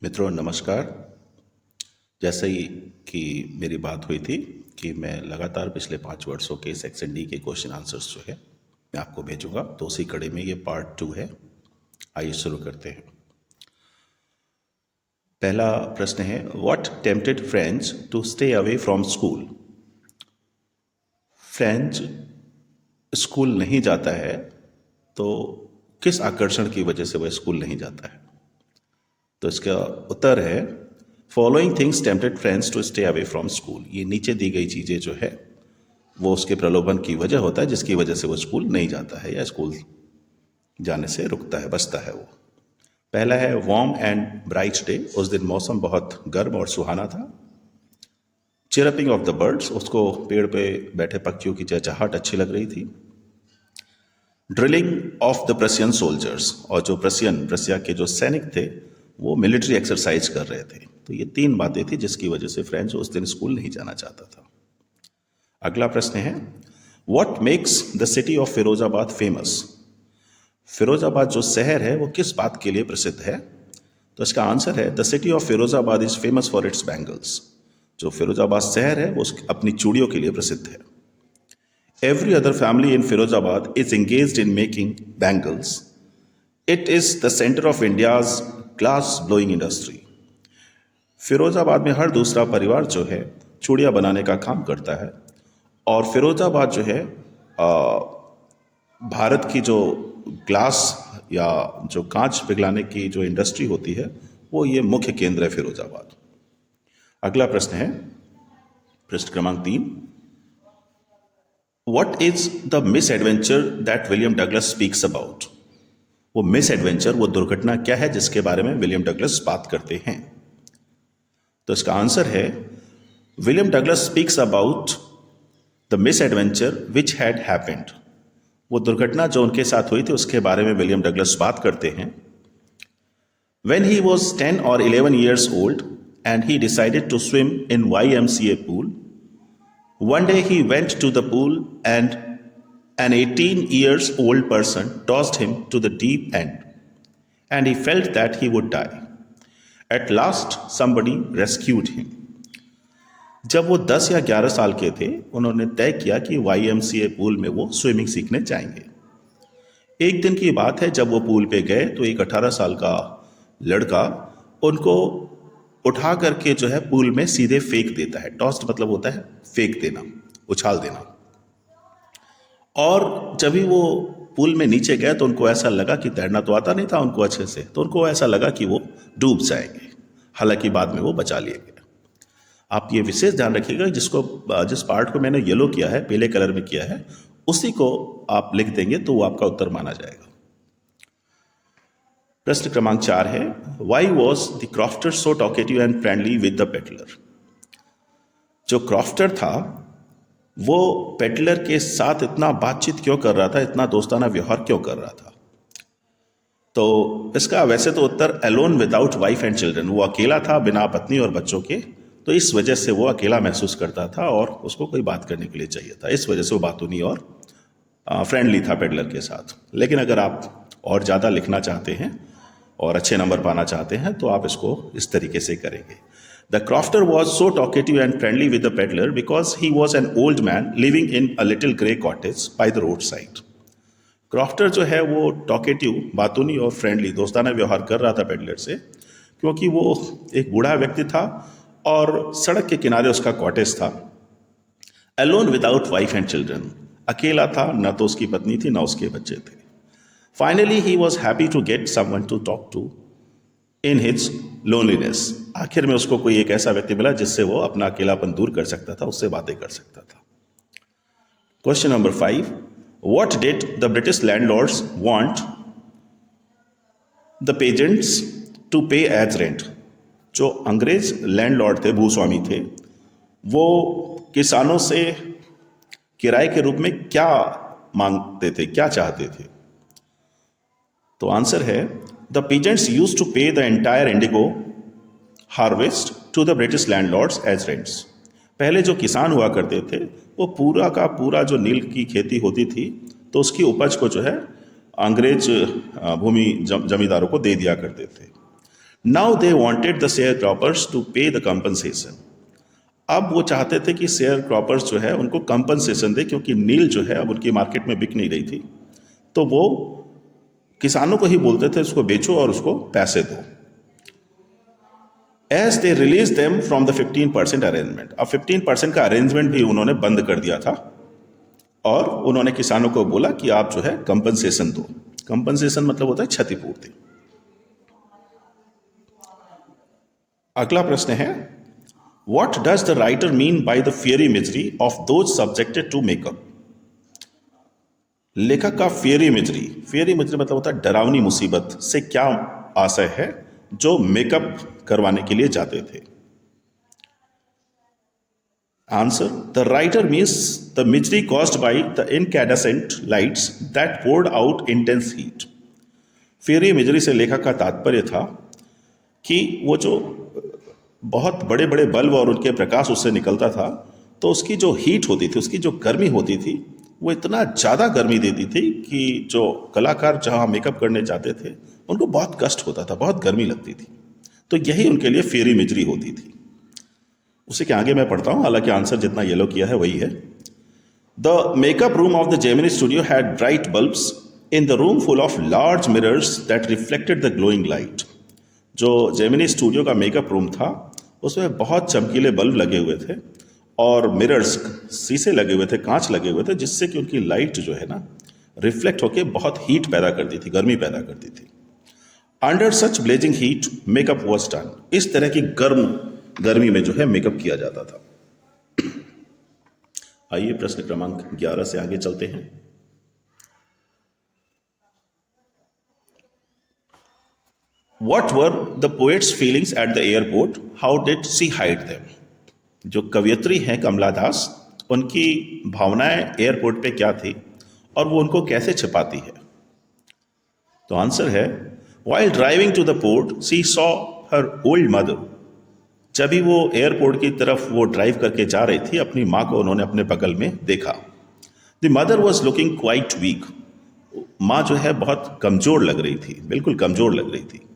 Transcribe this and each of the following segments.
मित्रों नमस्कार। जैसे ही कि मेरी बात हुई थी कि मैं लगातार पिछले 5 वर्षों के सेक्शन डी के क्वेश्चन आंसर्स जो है मैं आपको भेजूंगा, तो उसी कड़ी में ये पार्ट 2 है। आइए शुरू करते हैं। पहला प्रश्न है, what tempted French to stay away from school. French school नहीं जाता है तो किस आकर्षण की वजह से वह स्कूल नहीं जाता है? तो इसका उत्तर है, following things tempted friends to stay away from school. ये नीचे दी गई चीज़ें जो है वो उसके प्रलोभन की वजह होता है, जिसकी वजह से वो स्कूल नहीं जाता है या स्कूल जाने से रुकता है, बचता है वो। पहला है वार्म एंड ब्राइट डे। उस दिन मौसम बहुत गर्म और सुहाना था। चिरपिंग ऑफ द बर्ड्स, उसको पेड़ पे बैठे पक्षियों की चहचहाहट अच्छी लग रही थी। ड्रिलिंग ऑफ द प्रसियन सोल्जर्स, और जो प्रसिया के जो सैनिक थे वो मिलिट्री एक्सरसाइज कर रहे थे। तो ये 3 बातें थी जिसकी वजह से फ्रेंच उस दिन स्कूल नहीं जाना चाहता था। अगला प्रश्न है, what makes the city of Firozabad famous. Firozabad जो शहर है वो किस बात के लिए प्रसिद्ध है? तो इसका आंसर है, the city of Firozabad is famous for its bangles. जो फिरोजाबाद शहर है वो अपनी चूड़ियों के लिए प्रसिद्ध है। Every other family in Firozabad is engaged in making bangles. It is the centre of India's glass blowing industry. Firozabad में हर दूसरा परिवार जो है चूड़ियाँ बनाने का काम करता है, और फिरोजाबाद जो है भारत की जो ग्लास या जो कांच पिघलाने की जो इंडस्ट्री होती है वो ये मुख्य केंद्र है फिरोजाबाद। अगला प्रश्न है, प्रश्न क्रमांक 3, what is the miss adventure that William Douglas speaks about. वो मिस एडवेंचर, वो दुर्घटना क्या है जिसके बारे में विलियम डगलस बात करते हैं? तो इसका आंसर है, William Douglas speaks about the miss adventure which had happened. वो दुर्घटना जो उनके साथ हुई थी उसके बारे में विलियम डगलस बात करते हैं। When he was 10 or 11 years old and he decided to swim in YMCA pool, one day he went to the pool and an 18 years old person tossed him to the deep end and he felt that he would die. At last somebody rescued him. जब वो 10 या 11 साल के थे उन्होंने तय किया कि YMCA पूल में वो स्विमिंग सीखने जाएंगे। एक दिन की बात है, जब वो पूल पे गए तो एक 18 साल का लड़का उनको उठा करके जो है पूल में सीधे फेंक देता है। टॉस्ट मतलब होता है फेंक देना, उछाल देना। और जब भी वो पूल में नीचे गए तो उनको ऐसा लगा कि तैरना तो आता नहीं था उनको अच्छे से, तो उनको ऐसा लगा कि वो डूब जाएंगे। हालांकि बाद में वो बचा लिए गए। आप ये विशेष ध्यान रखिएगा, जिस पार्ट को मैंने येलो किया है, पीले कलर में किया है, उसी को आप लिख देंगे तो वो आपका उत्तर माना जाएगा। प्रश्न क्रमांक 4 है, why was the crofter so talkative and friendly with the peddler. जो क्रॉफ्टर था वो पेडलर के साथ इतना बातचीत क्यों कर रहा था, इतना दोस्ताना व्यवहार क्यों कर रहा था? तो इसका वैसे तो उत्तर alone without wife and children, वो अकेला था बिना पत्नी और बच्चों के, तो इस वजह से वो अकेला महसूस करता था और उसको कोई बात करने के लिए चाहिए था। इस वजह से वो बातूनी और फ्रेंडली था पेडलर के साथ। लेकिन अगर आप और ज़्यादा लिखना चाहते हैं और अच्छे नंबर पाना चाहते हैं तो आप इसको इस तरीके से करेंगे। The crofter was so talkative and friendly with the peddler because he was an old man living in a little grey cottage by the road side. Crofter जो है वो टॉकेटिव, बातूनी और फ्रेंडली, दोस्ताना व्यवहार कर रहा था पेडलर से, क्योंकि वो एक बूढ़ा व्यक्ति था और सड़क के किनारे उसका कॉटेज था। Alone without wife and children, अकेला था, न तो उसकी पत्नी थी न उसके बच्चे थे। Finally he was happy to get someone to talk to in his loneliness. आखिर में उसको कोई एक ऐसा व्यक्ति मिला जिससे वो अपना अकेलापन दूर कर सकता था, उससे बातें कर सकता था। Question number 5, what did the British landlords want the peasants to pay as rent. जो अंग्रेज लैंडलॉर्ड थे, भूस्वामी थे, वो किसानों से किराए के रूप में क्या मांगते थे, क्या चाहते थे? तो आंसर है, the peasants used to pay the entire indigo harvest to the British landlords as rents. पहले जो किसान हुआ करते थे वो पूरा का पूरा जो नील की खेती होती थी तो उसकी उपज को जो है अंग्रेज भूमि जमींदारों को दे दिया करते थे। Now they wanted the sharecroppers to pay the compensation. अब वो चाहते थे कि शेयर क्रॉपर्स जो है उनको कंपनसेशन दे, क्योंकि नील जो है अब उनकी मार्केट में बिक नहीं रही थी, तो वो किसानों को ही बोलते थे उसको बेचो और उसको पैसे दो। As they release them from the 15% arrangement. अब 15% का अरेंजमेंट भी उन्होंने बंद कर दिया था और उन्होंने किसानों को बोला कि आप जो है कंपनसेशन दो। कंपनसेशन मतलब होता है क्षतिपूर्ति। अगला प्रश्न है, what does the writer mean by the fiery misery of those subjected to makeup. लेखक का फियरी मिजरी मतलब होता है डरावनी मुसीबत से क्या आशय है जो मेकअप करवाने के लिए जाते थे। Answer, the writer means the misery caused by the incandescent lights that poured out intense heat. Fiery misery से लेखक का तात्पर्य था कि वो जो बहुत बड़े बड़े बल्ब और उनके प्रकाश उससे निकलता था, तो उसकी जो हीट होती थी, उसकी जो गर्मी होती थी, वो इतना ज़्यादा गर्मी देती थी कि जो कलाकार जहाँ मेकअप करने जाते थे उनको बहुत कष्ट होता था, बहुत गर्मी लगती थी। तो यही उनके लिए फेरी मिजरी होती थी। उसी के आगे मैं पढ़ता हूँ, हालांकि आंसर जितना येलो किया है वही है। The makeup room of the Gemini studio had bright bulbs in the room full of large mirrors that reflected the glowing light. जो जेमिनी स्टूडियो का मेकअप रूम था उसमें बहुत चमकीले बल्ब लगे हुए थे और मिरर्स, शीशे लगे हुए थे, कांच लगे हुए थे, जिससे कि उनकी लाइट जो है ना रिफ्लेक्ट होकर बहुत हीट पैदा करती थी, गर्मी पैदा करती थी। Under such blazing heat makeup was done. इस तरह की गर्मी में जो है मेकअप किया जाता था। आइए प्रश्न क्रमांक 11 से आगे चलते हैं। What were the poet's feelings at the airport? How did she hide them? जो कवयित्री हैं कमला दास, उनकी भावनाएं एयरपोर्ट पे क्या थी और वो उनको कैसे छिपाती है। तो आंसर है, while driving to the port, she saw her old mother. जब भी वो एयरपोर्ट की तरफ वो ड्राइव करके जा रही थी, अपनी माँ को उन्होंने अपने बगल में देखा। The mother was looking quite weak. माँ जो है बहुत कमजोर लग रही थी, बिल्कुल कमजोर लग रही थी।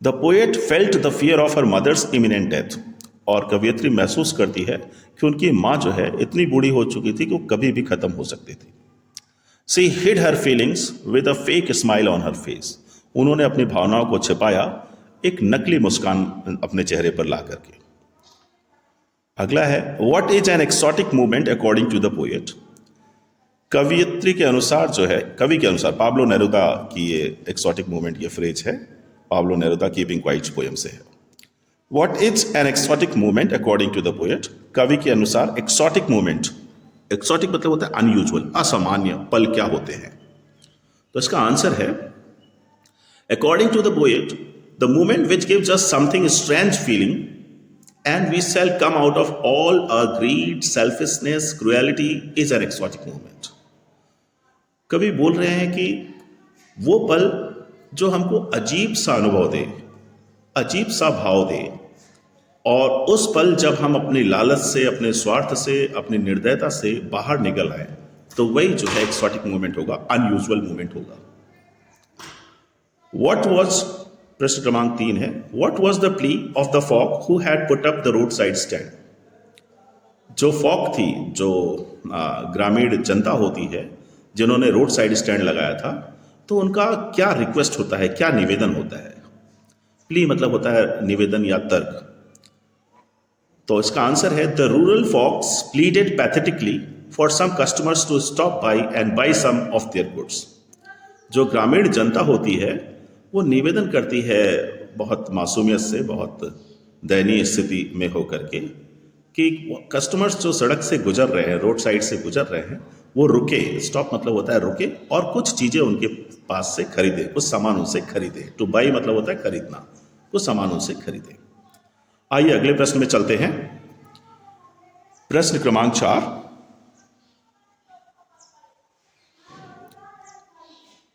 The poet felt the fear of her mother's imminent death. और कवयित्री महसूस करती है कि उनकी माँ जो है इतनी बूढ़ी हो चुकी थी कि वो कभी भी खत्म हो सकती थी। She hid her feelings with a fake smile on her face. उन्होंने अपनी भावनाओं को छिपाया एक नकली मुस्कान अपने चेहरे पर ला करके। अगला है, What is an exotic movement according to the poet? कवयित्री के अनुसार जो है, कवि के अनुसार, पाब्लो नेरुदा की ये एक्सोटिक मूवमेंट, ये फ्रेज है Pablo Neruda keeping quiet poem से है। What is an exotic movement according to the poet? कवि के अनुसार एक्सोटिक मूवमेंट, एक्सोटिक मतलब होता है अनयूजुअल, असामान्य पल क्या होते हैं। तो इसका आंसर है, according to the poet, the movement which gives us something strange feeling and we shall come out of all our greed, selfishness, cruelty is an exotic movement. कवि बोल रहे हैं कि वो पल जो हमको अजीब सा अनुभव दे, अजीब सा भाव दे, और उस पल जब हम अपनी लालच से, अपने स्वार्थ से, अपनी निर्दयता से बाहर निकल आए, तो वही जो है एक्सोटिक मूवमेंट होगा, अनयूजुअल मूवमेंट होगा। What was, प्रश्न क्रमांक 3 है, What was the plea of the folk who had put up the roadside stand? जो folk थी, जो ग्रामीण जनता होती है जिन्होंने रोड साइड स्टैंड लगाया था, तो उनका क्या रिक्वेस्ट होता है, क्या निवेदन होता है। प्ली मतलब होता है निवेदन या तर्क। तो इसका आंसर है, the rural folks pleaded pathetically for some customers to stop by and buy some of their goods. जो ग्रामीण जनता होती है वो निवेदन करती है बहुत मासूमियत से, बहुत दयनीय स्थिति में होकर के, कि कस्टमर्स जो सड़क से गुजर रहे हैं, रोड साइड से गुजर रहे हैं, वो रुके, स्टॉप मतलब होता है रुके, और कुछ चीज़ें उनके पास से खरीदे, कुछ सामान उनसे खरीदे। टू बाई मतलब होता है खरीदना, कुछ सामान उनसे खरीदे। आइए अगले प्रश्न में चलते हैं। प्रश्न क्रमांक 4,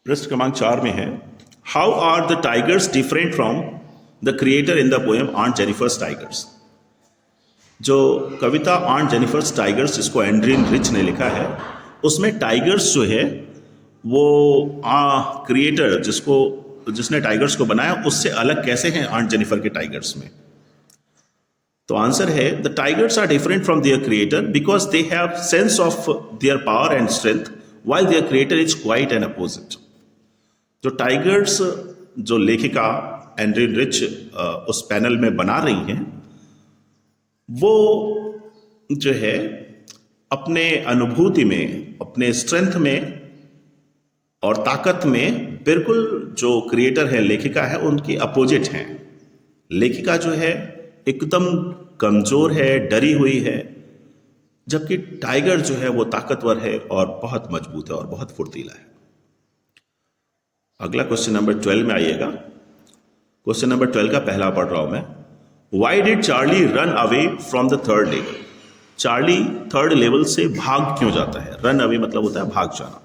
प्रश्न क्रमांक 4 में है, how are the tigers different from the creator in the poem on Jennifer's tigers. जो कविता ऑन जेनिफर्स टाइगर्स जिसको एंड्रिन रिच ने लिखा है, उसमें टाइगर्स जो है वो क्रिएटर जिसको जिसने टाइगर्स को बनाया उससे अलग कैसे हैं आंट जेनिफर के टाइगर्स में? तो आंसर है the tigers are different from their creator because they have sense of their power and strength while their creator is quite and opposite. जो टाइगर्स जो लेखिका एंड्रिन रिच उस पैनल में बना रही हैं वो जो है अपने अनुभूति में, अपने स्ट्रेंथ में और ताकत में बिल्कुल जो क्रिएटर है, लेखिका है, उनकी अपोजिट हैं। लेखिका जो है एकदम कमजोर है, डरी हुई है, जबकि टाइगर जो है वो ताकतवर है और बहुत मजबूत है और बहुत फुर्तीला है। अगला क्वेश्चन नंबर 12 में आइएगा। क्वेश्चन नंबर 12 का पहला पढ़ रहा हूं मैं। Why did Charlie run away from the third level? Charlie third level से भाग क्यों जाता है? रन अवे मतलब होता है भाग जाना।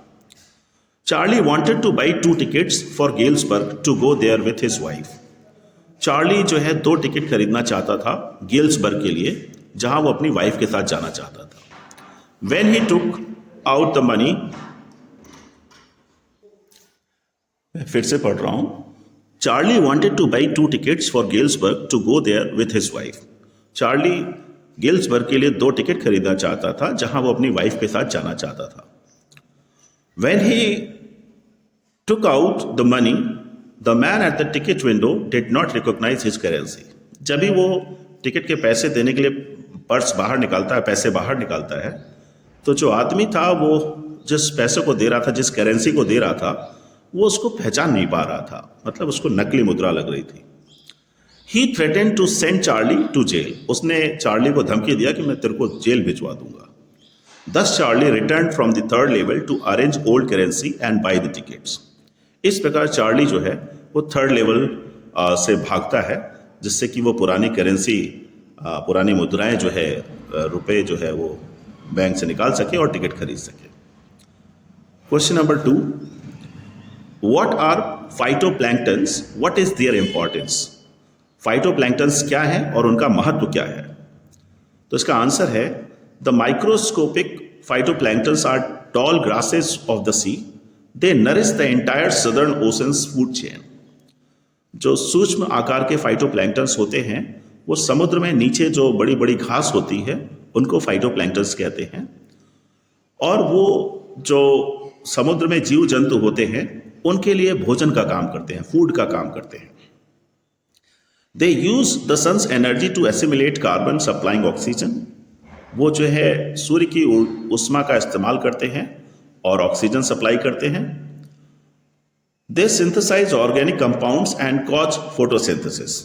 Charlie wanted to buy 2 tickets for Galesburg to go there with his wife. Charlie जो है 2 टिकट खरीदना चाहता था गेल्सबर्ग के लिए, जहां वो अपनी वाइफ के साथ जाना चाहता था। When he took out the money, फिर से पढ़ रहा हूं। Charlie wanted to buy 2 tickets for Galesburg to go there with his wife. Charlie Galesburg के लिए 2 टिकट खरीदना चाहता था, जहां वो अपनी वाइफ के साथ जाना चाहता था। When he took out the money, the man at the ticket window did not recognize his currency. जब भी वो टिकट के पैसे देने के लिए पर्स बाहर निकालता है, पैसे बाहर निकालता है, तो जो आदमी था वो जिस पैसे को दे रहा था, जिस करेंसी को दे रहा था, वो उसको पहचान नहीं पा रहा था, मतलब उसको नकली मुद्रा लग रही थी। He threatened to send Charlie to jail. उसने चार्ली को धमकी दिया कि मैं तेरे को जेल भिजवा दूंगा। Thus Charlie returned from the third level to arrange old currency and buy the tickets. इस प्रकार चार्ली जो है वो थर्ड लेवल से भागता है, जिससे कि वो पुरानी करेंसी, पुरानी मुद्राएं जो है, रुपए जो है वो बैंक से निकाल सके और टिकट खरीद सके। Question number 2, what are phytoplanktons, what is their importance? Phytoplanktons क्या है और उनका महत्व क्या है? तो इसका आंसर है The microscopic phytoplanktons are tall grasses of the sea. They nourish the entire southern ocean's food chain. जो सूक्ष्म आकार के फाइटोप्लैंक्टन्स होते हैं वो समुद्र में नीचे जो बड़ी बड़ी घास होती है उनको फाइटोप्लैंक्टन्स कहते हैं, और वो जो समुद्र में जीव जंतु होते हैं उनके लिए भोजन का काम करते हैं, फूड का काम करते हैं। They use the sun's energy to assimilate carbon, supplying oxygen. वो जो है सूर्य की उष्मा का इस्तेमाल करते हैं और ऑक्सीजन सप्लाई करते हैं। They synthesize organic compounds and cause photosynthesis.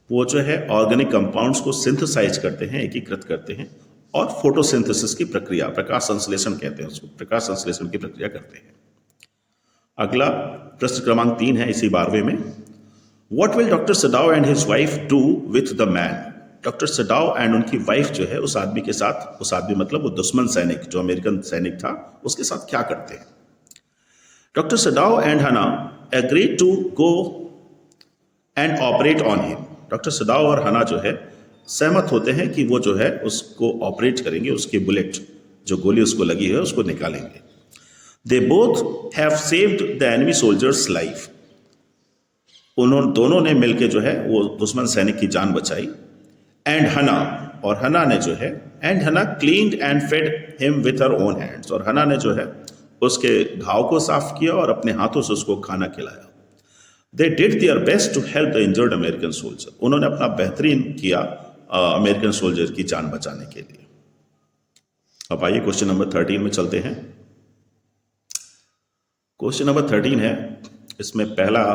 वो जो है ऑर्गेनिक कंपाउंड्स को सिंथेसाइज करते हैं, एकीकृत करते हैं, और फोटोसिंथेसिस की प्रक्रिया, प्रकाश संश्लेषण कहते हैं उसको, प्रकाश संश्लेषण की प्रक्रिया करते हैं। अगला प्रश्न क्रमांक 3 है इसी 12वें में। What will doctor Sadao and his wife do with the man? Doctor Sadao and उनकी वाइफ जो है उस आदमी के साथ, उस आदमी मतलब वो दुश्मन सैनिक, जो अमेरिकन सैनिक था, उसके साथ क्या करते हैं? Doctor Sadao and Hana agree to go and operate on him. Doctor Sadao और हना जो है सहमत होते हैं कि वो जो है उसको ऑपरेट करेंगे, उसकी बुलेट, जो गोली उसको लगी है, उसको निकालेंगे। They both have saved the enemy soldiers life. उन्होंने दोनों ने मिलकर जो है वो दुश्मन सैनिक की जान बचाई। एंड हना, और हना ने जो है, and Hana cleaned and fed him with her own hands. और हना ने जो है उसके घाव को साफ किया और अपने हाथों से उसको खाना खिलाया। They did their best to help the injured American soldier. उन्होंने अपना बेहतरीन किया अमेरिकन सोल्जर की जान बचाने के लिए। अब आइए क्वेश्चन नंबर 13 में चलते हैं। क्वेश्चन नंबर 13 है, इसमें पहला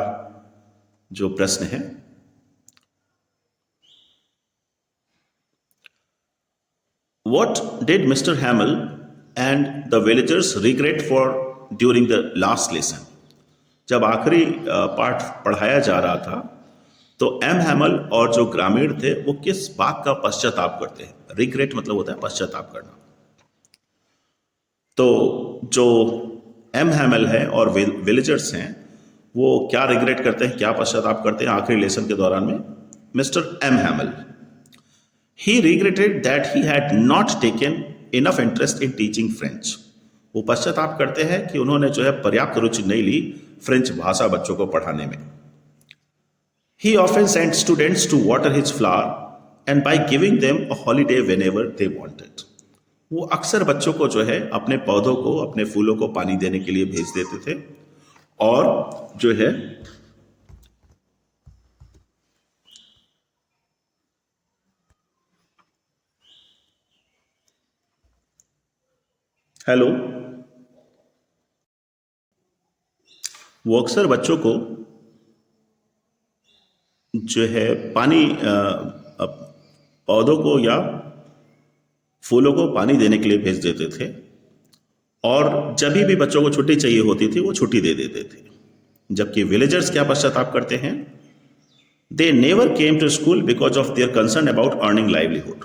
जो प्रश्न है, What did Mr. Hamill and the villagers regret for during the last lesson? जब आखिरी पाठ पढ़ाया जा रहा था तो एम हैमल और जो ग्रामीण थे वो किस बात का पश्चाताप करते हैं? रिग्रेट मतलब होता है पश्चाताप करना। तो जो एम हैमल है और विलेजर्स हैं वो क्या रिग्रेट करते हैं, क्या पश्चाताप करते हैं आखिरी लेसन के दौरान में? Mister M Hamel, he regretted that he had not taken enough interest in teaching French. वो पश्चाताप करते हैं कि उन्होंने जो है पर्याप्त रुचि नहीं ली फ्रेंच भाषा बच्चों को पढ़ाने में। He often sent students to water his flower and by giving them a holiday whenever they wanted. वो अक्सर बच्चों को जो है अपने पौधों को, अपने फूलों को पानी देने के लिए भेज देते थे और जो है हेलो, वो अक्सर बच्चों को जो है पानी पौधों को या फूलों को पानी देने के लिए भेज देते थे और जब भी बच्चों को छुट्टी चाहिए होती थी वो छुट्टी दे देते थे। जबकि विलेजर्स क्या पश्चाताप करते हैं? They never came to school because of their concern about earning livelihood.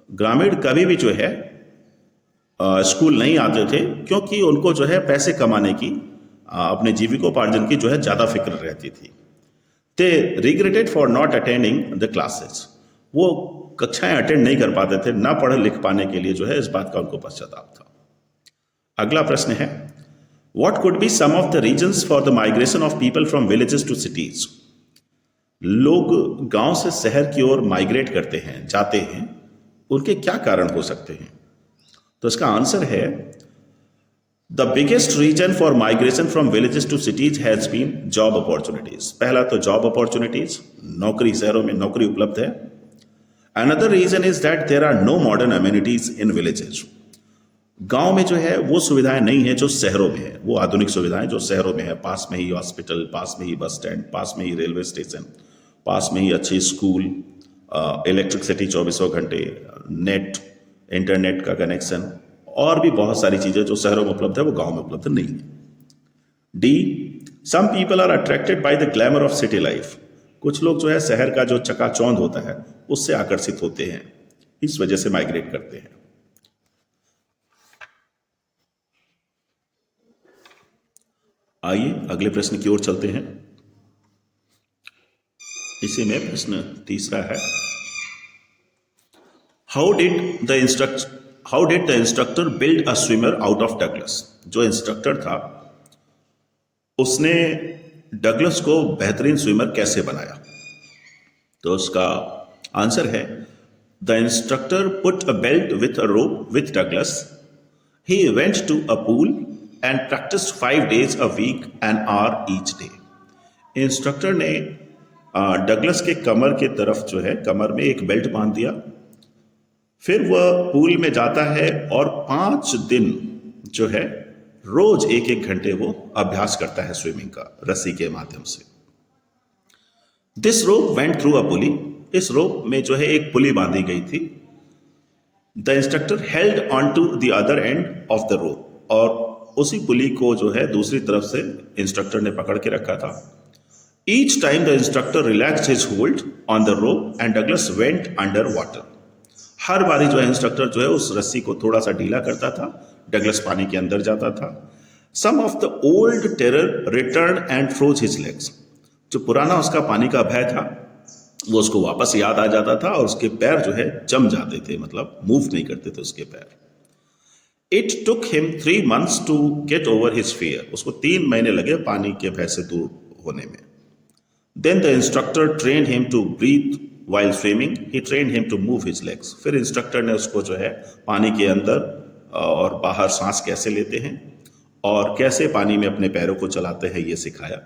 ग्रामीण कभी भी जो है स्कूल नहीं आते थे क्योंकि उनको जो है पैसे कमाने की, अपने जीविकोपार्जन की जो है ज़्यादा फिक्र रहती थी। They regretted for not attending the classes. वो कक्षाएं अटेंड नहीं कर पाते थे, ना पढ़ लिख पाने के लिए जो है इस बात का उनको पश्चाताप था। अगला प्रश्न है, what could be some of the reasons for the migration of people from villages to cities. लोग गांव से शहर की ओर माइग्रेट करते हैं, जाते हैं, उनके क्या कारण हो सकते हैं? तो इसका आंसर है, the biggest reason for migration from villages to cities has been job opportunities. पहला तो जॉब अपॉर्चुनिटीज, नौकरी, शहरों में नौकरी उपलब्ध है। Another reason is that there are no modern amenities in villages. गांव में जो है वो सुविधाएं नहीं है जो शहरों में है, वो आधुनिक सुविधाएं जो शहरों में है। पास में ही हॉस्पिटल, पास में ही बस स्टैंड, पास में ही रेलवे स्टेशन, पास में ही अच्छी स्कूल, इलेक्ट्रिसिटी 24 घंटे, नेट, इंटरनेट का कनेक्शन और भी बहुत सारी चीजें जो शहरों में उपलब्ध है वो गांव में उपलब्ध नहीं है। D, some people are attracted by the glamour of city life. कुछ लोग जो है शहर का जो चकाचौंध होता है उससे आकर्षित होते हैं, इस वजह से माइग्रेट करते हैं। आइए अगले प्रश्न की ओर चलते हैं। इसी में प्रश्न तीसरा है, how did the instructor build a swimmer out of Douglas. जो इंस्ट्रक्टर था उसने डगलस को बेहतरीन स्विमर कैसे बनाया? तो उसका आंसर है, the instructor put a belt with a rope with Douglas, he went to a pool and practice 5 days a week, an hour each day। Instructor ने डगलस के कमर के तरफ जो है, कमर में एक बेल्ट बांध दिया, फिर वह पूल में जाता है और 5 दिन जो है रोज 1-1 घंटे वो अभ्यास करता है स्विमिंग का रस्सी के माध्यम से। This rope went through a pulley. इस रोप में जो है एक पुली बांधी गई थी। The instructor held on to the other end of the rope, और उसी पुली को जो है दूसरी तरफ से इंस्ट्रक्टर ने पकड़ के रखा था। Each time the instructor relaxed his hold on the rope and Douglas went under water. हर बारी जो है इंस्ट्रक्टर जो है उस रस्सी को थोड़ा सा ढीला करता था, डगलस पानी के अंदर जाता था। Some of the old terror return and froze his legs. जो पुराना उसका पानी का भय था वो उसको वापस याद आ जाता था और उसके पैर जो है जम जाते थे, मतलब मूव नहीं करते थे उसके पैर। It took him 3 months to get over his fear. उसको 3 महीने लगे पानी के भय से दूर होने में। Then the instructor train him to breathe while swimming, he train him to move his legs. फिर इंस्ट्रक्टर ने उसको जो है पानी के अंदर और बाहर सांस कैसे लेते हैं और कैसे पानी में अपने पैरों को चलाते हैं ये सिखाया।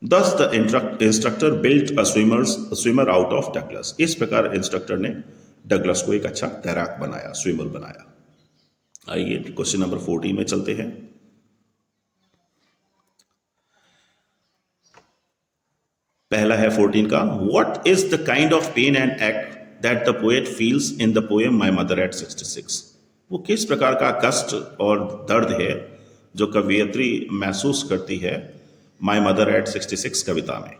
Thus the instructor built a swimmer out of Douglas। इस प्रकार इंस्ट्रक्टर ने डगलस को एक अच्छा तैराक बनाया, स्विमर बनाया। आइए क्वेश्चन नंबर 14 में चलते हैं। पहला है 14 का, What is the kind of pain and ache that the poet feels in the poem My Mother at 66। वो किस प्रकार का कष्ट और दर्द है जो कवियत्री महसूस करती है माई मदर एट 66 कविता में।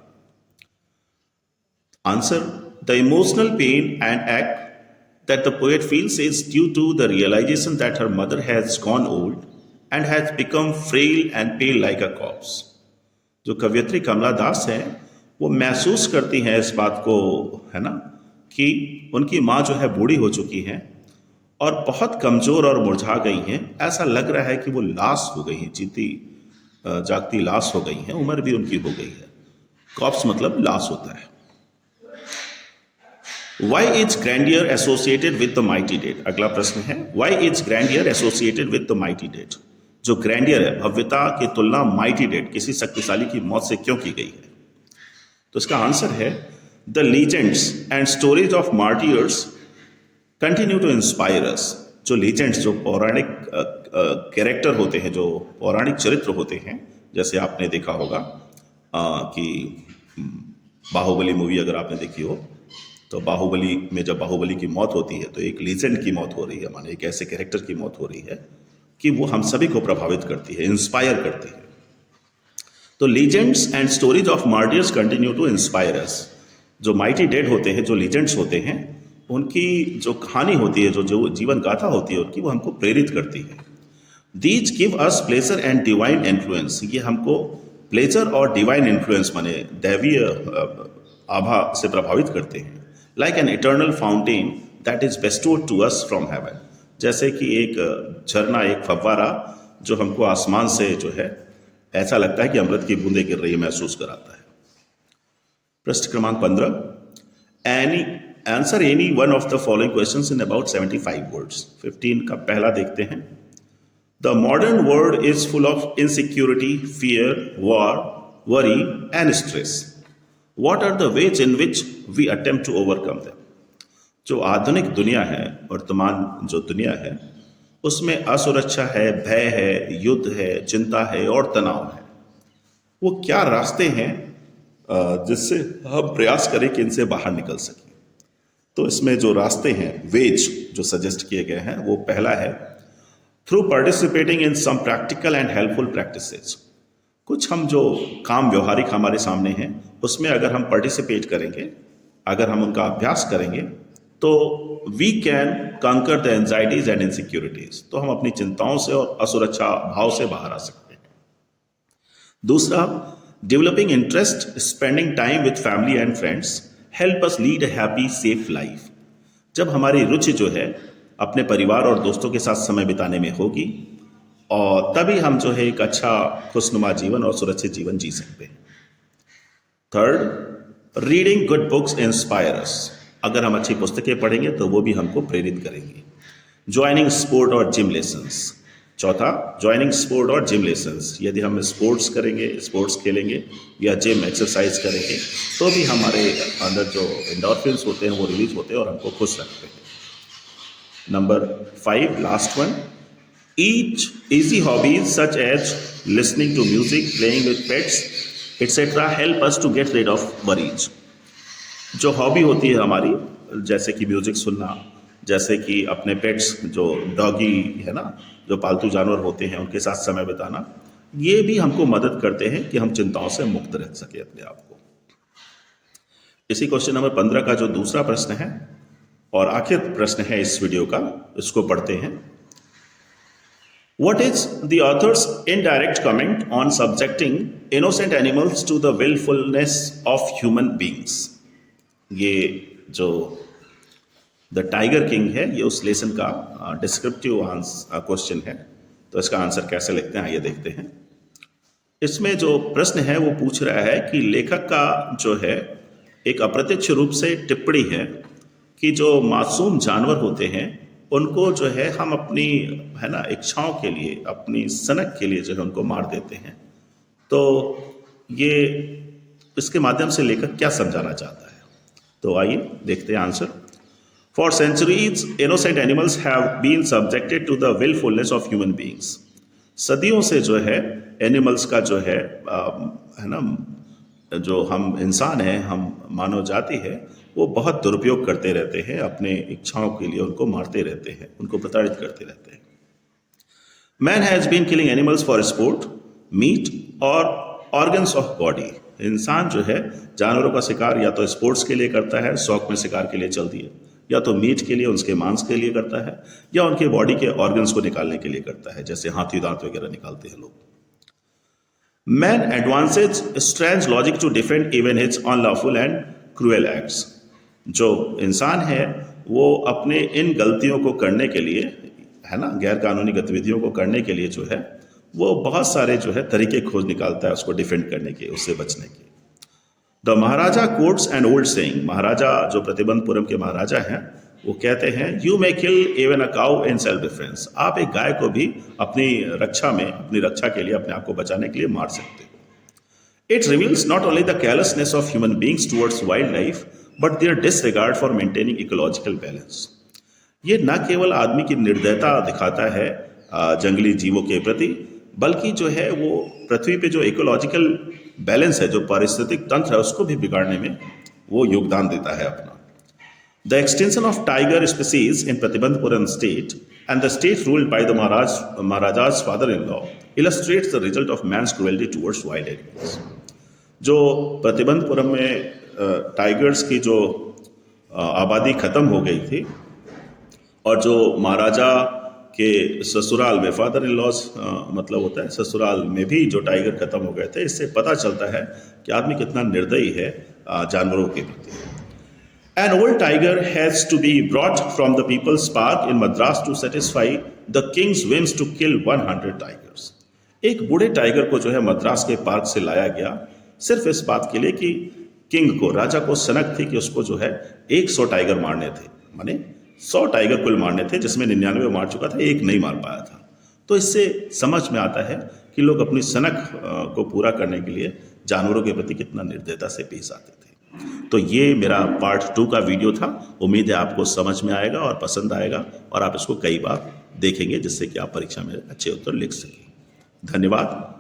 Answer, the emotional pain and act that the poet feels is due to the realisation that her mother has gone old and has become frail and pale like a corpse. जो कवियत्री कमला दास है वो महसूस करती हैं इस बात को, है ना, कि उनकी माँ जो है बूढ़ी हो चुकी हैं और बहुत कमजोर और मुरझा गई हैं। ऐसा लग रहा है कि वो लाश हो गई हैं, जीती जागती लाश हो गई हैं, उम्र भी उनकी हो गई है। कॉप्स मतलब लाश होता है। Why is grandeur associated with the mighty dead? अगला प्रश्न है, why is grandeur associated with the mighty dead? जो ग्रैंडियर है, भव्यता की तुलना माइटी डेड, किसी शक्तिशाली की मौत से क्यों की गई है? तो इसका आंसर है, the legends and stories of martyrs continue to inspire us. जो लीजेंड्स, जो पौराणिक कैरेक्टर होते हैं, जो पौराणिक चरित्र होते हैं, जैसे आपने देखा होगा कि बाहुबली मूवी अगर आपने देखी हो, तो बाहुबली में जब बाहुबली की मौत होती है तो एक लीजेंड की मौत हो रही है, माने एक ऐसे कैरेक्टर की मौत हो रही है कि वो हम सभी को प्रभावित करती है, इंस्पायर करती है। तो legends and stories of martyrs continue to inspire us. जो माइटी डेड होते हैं, जो लीजेंड्स होते हैं, उनकी जो कहानी होती है, जो जीवन गाथा होती है उनकी, वो हमको प्रेरित करती है। These give us pleasure and divine influence. ये हमको प्लेजर और डिवाइन इन्फ्लुएंस माने दैवीय आभा से प्रभावित करते हैं। Like an eternal fountain that is bestowed to us from heaven. जैसे कि एक झरना, एक फव्वारा जो हमको आसमान से जो है ऐसा लगता है कि अमृत की बूंदें गिर रही है, महसूस कराता है। प्रश्न क्रमांक 15, answer any one of the following questions in about 75 words. 15 का पहला देखते हैं। The modern world is full of insecurity, fear, war, worry and stress. What are the ways in which we attempt to overcome them? जो आधुनिक दुनिया है, वर्तमान जो दुनिया है, उसमें असुरक्षा है, भय है, युद्ध है, चिंता है और तनाव है। वो क्या रास्ते हैं जिससे हम प्रयास करें कि इनसे बाहर निकल सकें? तो इसमें जो रास्ते हैं, वेज जो सजेस्ट किए गए हैं, वो पहला है through participating in some practical and helpful practices. कुछ हम जो काम व्यवहारिक हमारे सामने हैं उसमें अगर हम पार्टिसिपेट करेंगे, अगर हम उनका अभ्यास करेंगे, तो वी कैन कंकर द एंजाइटीज एंड इनसिक्योरिटीज। तो हम अपनी चिंताओं से और असुरक्षा भाव से बाहर आ सकते हैं। दूसरा, developing interest, spending time with family and friends help us lead a happy safe life. जब हमारी रुचि जो है अपने परिवार और दोस्तों के साथ समय बिताने में होगी, और तभी हम जो है एक अच्छा खुशनुमा जीवन और सुरक्षित जीवन जी सकते हैं। Third, reading good books inspire अस। अगर हम अच्छी पुस्तकें पढ़ेंगे तो वो भी हमको प्रेरित करेंगी। ज्वाइनिंग स्पोर्ट और जिम लेसन्स। चौथा, ज्वाइनिंग स्पोर्ट और जिम लेसन्स। यदि हम स्पोर्ट्स करेंगे, स्पोर्ट्स खेलेंगे या जिम एक्सरसाइज करेंगे तो भी हमारे अंदर जो एंडोर्फिन्स होते हैं वो रिलीज होते हैं और हमको खुश रखते हैं। Number 5, last one, each easy hobbies such as listening to music, playing with pets, etc. help us to get rid of worries. जो हॉबी होती है हमारी, जैसे कि म्यूजिक सुनना, जैसे कि अपने पेट्स, जो डॉगी है ना, जो पालतू जानवर होते हैं, उनके साथ समय बिताना, ये भी हमको मदद करते हैं कि हम चिंताओं से मुक्त रह सके अपने आप को। इसी क्वेश्चन नंबर 15 का जो दूसरा प्रश्न है और आखिर प्रश्न है इस वीडियो का, इसको पढ़ते हैं। What is the author's indirect comment on subjecting innocent animals to the willfulness of human beings? ये जो द टाइगर किंग है, ये उस लेसन का डिस्क्रिप्टिव क्वेश्चन है। तो इसका आंसर कैसे लिखते हैं, आइए देखते हैं। इसमें जो प्रश्न है वो पूछ रहा है कि लेखक का जो है एक अप्रत्यक्ष रूप से टिप्पणी है कि जो मासूम जानवर होते हैं उनको जो है हम अपनी, है ना, इच्छाओं के लिए, अपनी सनक के लिए जो है उनको मार देते हैं। तो ये इसके माध्यम से लेखक क्या समझाना चाहता है, तो आइए देखते हैं answer. For centuries innocent animals have been subjected to the wilfulness of human beings. सदियों से जो है एनिमल्स का जो है ना, जो हम इंसान हैं, हम मानव जाति है, वो बहुत दुरुपयोग करते रहते हैं, अपने इच्छाओं के लिए उनको मारते रहते हैं, उनको प्रताड़ित करते रहते हैं। Man has been killing animals for sport, meat और ऑर्गन्स ऑफ बॉडी। इंसान जो है जानवरों का शिकार या तो स्पोर्ट्स के लिए करता है, शौक में शिकार के लिए चल दिए, या तो मीट के लिए, उसके मांस के लिए करता है, या उनके बॉडी के ऑर्गन्स को निकालने के लिए करता है, जैसे हाथी दांत वगैरह निकालते हैं लोग। Man advances strange logic to defend even his unlawful and cruel acts. जो इंसान है वो अपने इन गलतियों को करने के लिए, है ना, गैर कानूनी गतिविधियों को करने के लिए जो है वो बहुत सारे जो है तरीके खोज निकालता है उसको डिफेंड करने के, उससे बचने के। The Maharaja quotes an old saying, Maharaja जो प्रतिबंधपुरम के महाराजा हैं वो कहते हैं, you may kill even a cow in self defence, आप एक गाय को भी अपनी रक्षा में, अपनी रक्षा के लिए, अपने आप को बचाने के लिए मार सकते हो। It reveals not only the carelessness of human beings towards wild life but their disregard for maintaining ecological balance. ये न केवल आदमी की निर्दयता दिखाता है जंगली जीवों के प्रति, बल्कि जो है वो पृथ्वी पे जो इकोलॉजिकल बैलेंस है, जो पारिस्थितिक तंत्र है, उसको भी बिगाड़ने में वो योगदान देता है अपना। The extension of tiger species in Pratibandhapuram state and the state ruled by the Maharaja's father-in-law illustrates the result of man's cruelty towards wild animals। जो प्रतिबंधपुरम में टाइगर्स की जो आबादी खत्म हो गई थी और जो महाराजा के ससुराल में, फादर इन लॉज मतलब होता है ससुराल में भी जो टाइगर खत्म हो गए थे, इससे पता चलता है कि आदमी कितना निर्दयी है जानवरों के प्रति। An old tiger has to be brought from the People's Park in Madras to satisfy the king's whims to kill 100 tigers. एक बूढ़े टाइगर को जो है मद्रास के पार्क से लाया गया सिर्फ इस बात के लिए कि किंग को, राजा को सनक थी कि उसको जो है 100 टाइगर मारने थे, माने 100 टाइगर कुल मारने थे, जिसमें 99 मार चुका था, एक नहीं मार पाया था। तो इससे समझ में आता है कि लोग अपनी सनक को पूरा करने के लिए जानवरों के प्रति कितना निर्दयता से पेश आते थे। तो ये मेरा पार्ट 2 का वीडियो था। उम्मीद है आपको समझ में आएगा और पसंद आएगा और आप इसको कई बार देखेंगे, जिससे कि आप परीक्षा में अच्छे उत्तर लिख सकें। धन्यवाद।